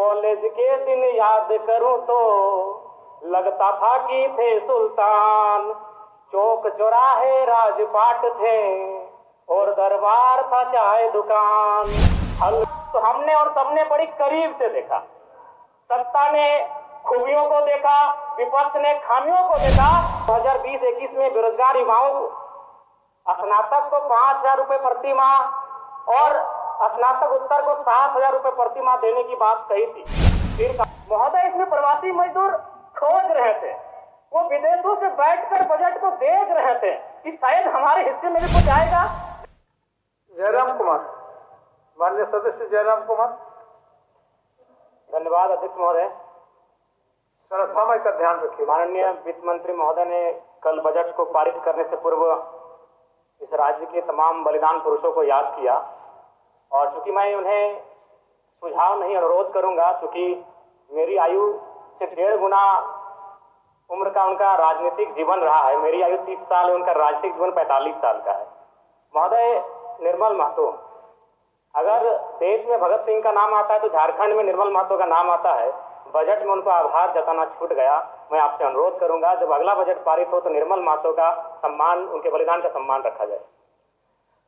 College के दिन याद करूं तो लगता था कि थे सुल्तान। चौक चौराहे राजपाट थे और दरबार था चाय दुकान। तो हमने और सबने बड़ी करीब से देखा। सत्ता ने खूबियों को देखा, विपक्ष ने खामियों को देखा। 2020-21 में बेरोजगार युवाओं को स्नातक को 5,000 रुपए प्रति माह और स्नातक उत्तर को 7,000 रुपए प्रति माह देने की बात कही थी। फिर महोदय, इसमें प्रवासी मजदूर खोज रहे थे, वो विदेशों से बैठकर बजट को देख रहे थे कि शायद हमारे हिस्से में भी कुछ आएगा। जयराम कुमार, माननीय सदस्य जयराम कुमार। धन्यवाद अध्यक्ष महोदय। सर, समय का ध्यान रखिए। माननीय वित्त मंत्री महोदय ने कल बजट को पारित करने से पूर्व इस राज्य के तमाम बलिदान पुरुषों को याद किया, और चूंकि मैं उन्हें सुझाव नहीं अनुरोध करूंगा, चूंकि मेरी आयु से 1.5 गुना उम्र का उनका राजनीतिक जीवन रहा है। मेरी आयु 30 साल है, उनका राजनीतिक जीवन 45 साल का है। महोदय, निर्मल महतो, अगर देश में भगत सिंह का नाम आता है तो झारखंड में निर्मल महतो का नाम आता है। बजट में उनको आभार जताना छूट गया। मैं आपसे अनुरोध करूंगा, जब अगला बजट पारित हो तो निर्मल महतो का सम्मान, उनके बलिदान का सम्मान रखा जाए।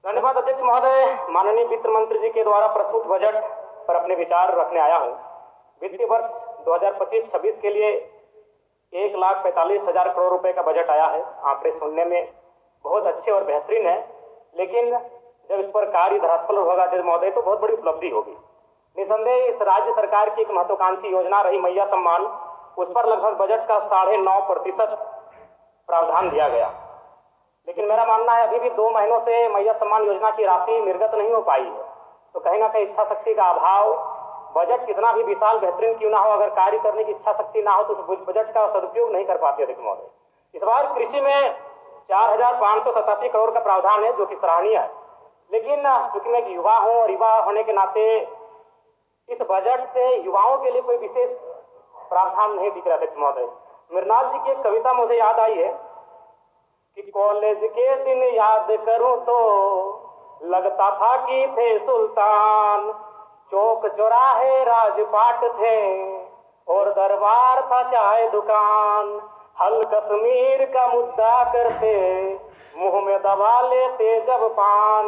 धन्यवाद अध्यक्ष महोदय। माननीय वित्त मंत्री जी के द्वारा प्रस्तुत बजट पर अपने विचार रखने आया हूं। वित्तीय वर्ष 2025-26 के लिए 1,45,000 करोड़ रुपए का बजट आया है। आंकड़े सुनने में बहुत अच्छे और बेहतरीन है, लेकिन जब इस पर कार्य धरातल पर होगा अध्यक्ष महोदय तो बहुत बड़ी उपलब्धि होगी। निसंदेह इस राज्य सरकार की एक महत्वाकांक्षी योजना रही मैया सम्मान, उस पर लगभग बजट का 9.5% प्रावधान दिया गया। लेकिन मेरा मानना है अभी भी 2 महीनों से मैया सम्मान योजना की राशि निर्गत नहीं हो पाई है। तो कहीं ना कहीं इच्छा शक्ति का अभाव, बजट कितना भी विशाल बेहतरीन क्यों ना हो, अगर कार्य करने की इच्छा शक्ति ना हो तो उस बजट का सदुपयोग नहीं कर पाते अध्यक्ष महोदय। इस बार कृषि में 4,587 करोड़ का प्रावधान है, जो कि सराहनीय है। लेकिन चूंकि मैं युवा हूं और युवा होने के नाते इस बजट से युवाओं के लिए कोई विशेष प्रावधान नहीं दिख रहा अध्यक्ष महोदय। मृणाल जी की एक कविता मुझे याद आई है कि कॉलेज के दिन याद करूं तो लगता था कि थे सुल्तान। चौक चौराहे राजपाट थे और दरबार था चाय दुकान। हल कश्मीर का मुद्दा करते मुंह में दबा लेते जब पान।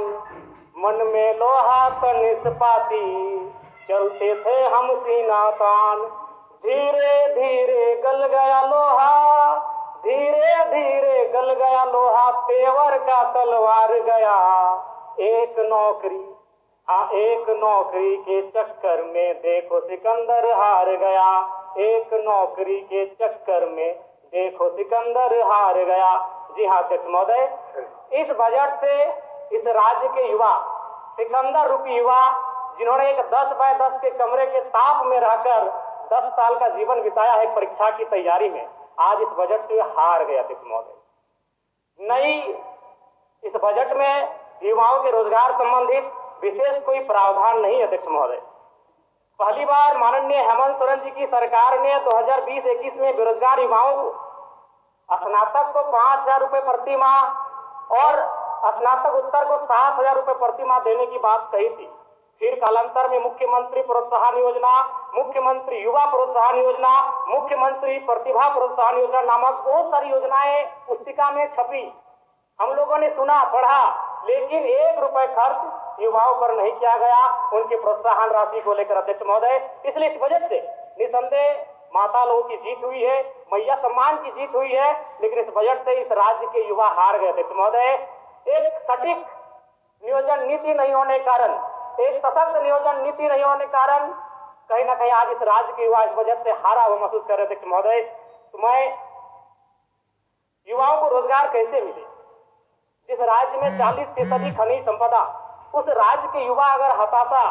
मन में लोहा तनिस्पाती चलते थे हम सीना तान। धीरे धीरे गल गया लोहा, धीरे धीरे गल गया लोहा, तेवर का तलवार गया। एक नौकरी के चक्कर में देखो सिकंदर हार गया। एक नौकरी के चक्कर में देखो सिकंदर हार गया। जी हाँ अध्यक्ष महोदय, इस बजट से इस राज्य के युवा, सिकंदर रूपी युवा, जिन्होंने एक 10 बाय 10 के कमरे के ताप में रहकर 10 साल का जीवन बिताया है परीक्षा की तैयारी में, आज इस बजट से हार गया अध्यक्ष महोदय। नई इस बजट में युवाओं के रोजगार संबंधित विशेष कोई प्रावधान नहीं अध्यक्ष महोदय। पहली बार माननीय हेमंत सोरेन जी की सरकार ने 2020-21 में बेरोजगार युवाओं को स्नातक को 5,000 रुपए प्रति माह और स्नातक उत्तर को 7,000 रुपए प्रति माह देने की बात कही थी। फिर कालांतर में मुख्यमंत्री प्रोत्साहन योजना, मुख्यमंत्री युवा प्रोत्साहन योजना, मुख्यमंत्री प्रतिभा प्रोत्साहन योजना नामक बहुत सारी योजनाएं पुस्तिका में छपी। हम लोगों ने सुना, पढ़ा, लेकिन 1 रुपए खर्च युवाओं पर नहीं किया गया उनके प्रोत्साहन राशि को लेकर अध्यक्ष महोदय। इसलिए इस बजट से निसंदेह माता लोगों की जीत हुई है, मैया सम्मान की जीत हुई है, लेकिन इस बजट से इस राज्य के युवा हार गए अध्यक्ष महोदय। एक सटीक नियोजन नीति नहीं होने के कारण, एक सशक्त नियोजन नीति नहीं होने के कारण कहीं ना कहीं आज इस राज्य के युवा इस बजट से हारा हुआ महसूस कर रहे अध्यक्ष महोदय। तो मैं युवाओं को रोजगार कैसे मिले? जिस राज्य में 40% खनिज संपदा, उस राज्य के युवा अगर हताशा,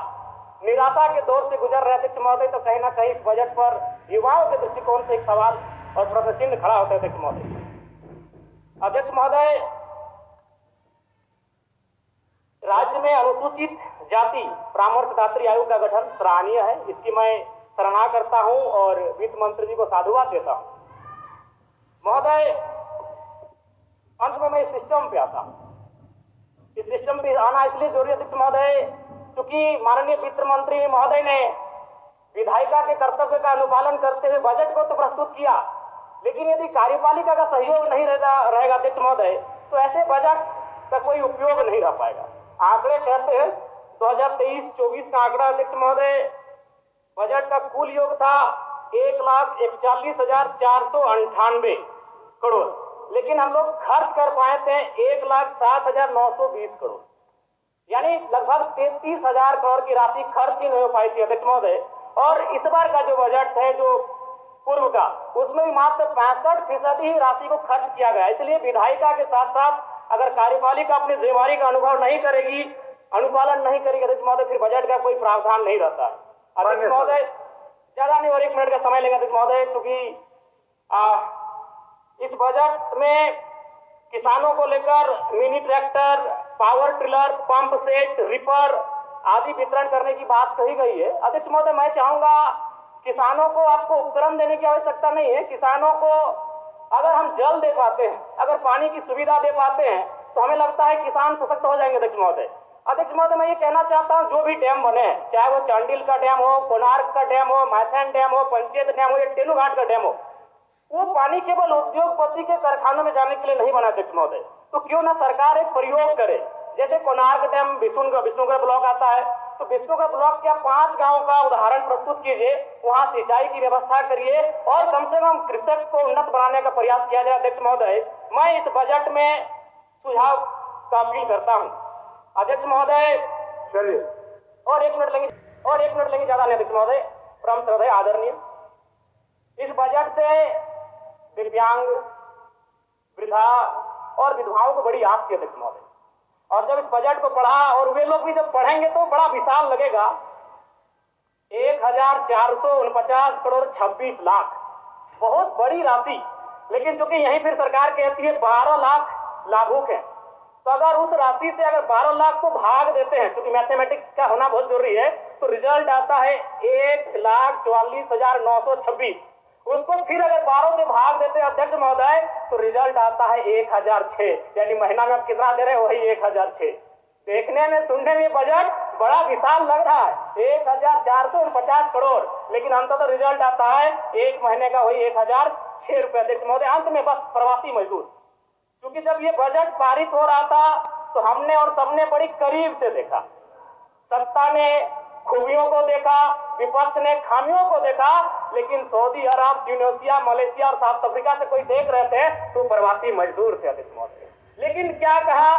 निराशा के दौर से गुजर रहे अध्यक्ष महोदय, तो कहीं ना कहीं इस बजट पर युवाओं के दृष्टिकोण से एक सवाल और प्रश्न चिन्ह खड़ा होता है अध्यक्ष महोदय। अध्यक्ष महोदय, राज्य में अनुसूचित जाति परामर्शदात्री आयोग का गठन सराहनीय है, इसकी मैं सराहना करता हूं और वित्त मंत्री जी को साधुवाद देता हूं। महोदय, अंत में मैं इस सिस्टम पे आता हूं। इस सिस्टम पे आना इसलिए जरूरी है अध्यक्ष महोदय क्योंकि माननीय वित्त मंत्री महोदय ने विधायिका के कर्तव्य का अनुपालन करते हुए बजट को तो प्रस्तुत किया, लेकिन यदि कार्यपालिका का सहयोग नहीं रहेगा अध्यक्ष महोदय, तो ऐसे बजट का कोई उपयोग नहीं रह पाएगा। आंकड़े कहते हैं 2023-24 का आंकड़ा अध्यक्ष महोदय, बजट का कुल योग था 1,41,498 करोड़, लेकिन हम लोग खर्च कर पाए थे 1,07,920 करोड़, यानी लगभग 33,000 करोड़ की राशि खर्च ही नहीं हो पाई थी अध्यक्ष महोदय। और इस बार का जो बजट है, जो पूर्व का, उसमें भी मात्र 65% ही राशि को खर्च किया गया। इसलिए विधायिका के साथ साथ अगर कार्यपालिका अपनी जिम्मेदारी का अनुभव नहीं करेगी, अनुपालन नहीं करेगी अध्यक्ष महोदय, फिर बजट का कोई प्रावधान नहीं रहता है। अध्यक्ष महोदय, ज्यादा नहीं और 1 मिनट का समय लेंगे अध्यक्ष महोदय, क्योंकि इस बजट में किसानों को लेकर mini tractor, power tiller, pump set, ripper आदि वितरण करने की बात कही गई है। अध्यक्ष महोदय, मैं चाहूंगा किसानों को आपको उपकरण देने की आवश्यकता नहीं है। किसानों को अगर हम जल दे पाते हैं, अगर पानी की सुविधा दे पाते हैं, तो हमें लगता है किसान सशक्त हो जाएंगे अध्यक्ष महोदय। अध्यक्ष महोदय, मैं ये कहना चाहता हूँ, जो भी डैम बने, चाहे वो चांडिल का डैम हो, कोणार्क का डैम हो, मैथन डैम हो, पंचेत डैम हो या तेलुघाट का डैम हो, वो पानी केवल उद्योगपति के कारखानों में जाने के लिए नहीं बना अध्यक्ष महोदय। तो क्यों ना सरकार एक प्रयोग करे, जैसे कोणार्क डैम विष्णुगढ़ ब्लॉक आता है, तो विष्णुगढ़ ब्लॉक के 5 गांव का उदाहरण प्रस्तुत कीजिए, वहां सिंचाई की व्यवस्था करिए और कम से कम कृषक को उन्नत बनाने का प्रयास किया जाए अध्यक्ष महोदय। मैं इस बजट में सुझाव का अपील करता हूँ अध्यक्ष महोदय। चलिए, और 1 मिनट लेंगे, ज्यादा नहीं अध्यक्ष महोदय। परम श्रद्धेय आदरणीय, इस बजट से दिव्यांग, वृद्धा और विधवाओं को बड़ी आस थी अध्यक्ष महोदय, और जब इस बजट को पढ़ा, और वे लोग भी जब पढ़ेंगे तो बड़ा विशाल लगेगा। 1,449 करोड़ 26 लाख, बहुत बड़ी राशि, लेकिन चूंकि यहीं फिर सरकार कहती है 12 लाख लाभुक हैं, तो अगर उस राशि से अगर 12 लाख को भाग देते हैं, क्योंकि मैथमेटिक्स का होना बहुत जरूरी है, तो रिजल्ट आता है 1,44,926। उसको फिर अगर 12 से भाग देते हैं अध्यक्ष महोदय, तो रिजल्ट आता है 1,006, यानी महीना में आप कितना दे रहे हैं, वही 1,006। देखने में, सुनने में बजट बड़ा विशाल लग रहा है, 1,449 करोड़, लेकिन अंततः रिजल्ट आता है एक महीने का वही 1,006 रुपए अध्यक्ष महोदय। अंत में बस प्रवासी मजदूर, क्योंकि जब ये बजट पारित हो रहा था तो हमने और सबने बड़ी करीब से देखा, सत्ता ने खूबियों को देखा, विपक्ष ने खामियों को देखा, लेकिन सऊदी अरब, ट्यूनीशिया, मलेशिया और साउथ अफ्रीका से कोई देख रहे थे तो प्रवासी मजदूर थे अध्यक्ष महोदय। लेकिन क्या कहा,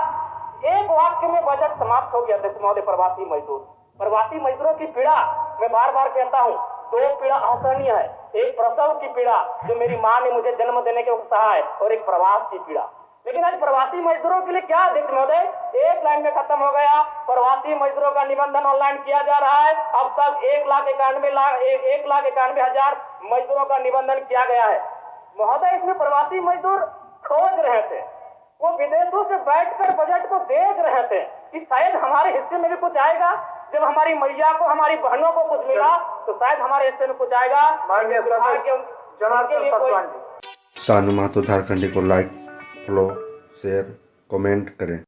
एक वाक्य में बजट समाप्त हो गया अध्यक्ष महोदय, प्रवासी मजदूर। प्रवासी मजदूरों की पीड़ा, मैं बार बार कहता हूँ, 2 पीड़ा असहनीय है। एक प्रसव की पीड़ा, जो मेरी माँ ने मुझे जन्म देने के वक्त सहा है, और एक प्रवास की पीड़ा। लेकिन आज प्रवासी मजदूरों के लिए क्या अध्यक्ष महोदय, एक लाइन में खत्म हो गया। प्रवासी मजदूरों का निबंधन ऑनलाइन किया जा रहा है। अब तक 1,91,000 मजदूरों का निबंधन किया गया है महोदय। इसमें प्रवासी मजदूर खोज रहे थे, वो विदेशों से बैठकर बजट को देख रहे थे कि शायद हमारे हिस्से में भी कुछ आएगा। जब हमारी मैया को, हमारी बहनों को कुछ मिला, तो शायद हमारे हिस्से में कुछ आएगा। सानू महतो झारखंडी को लाइक, फॉलो, शेयर, कमेंट करें।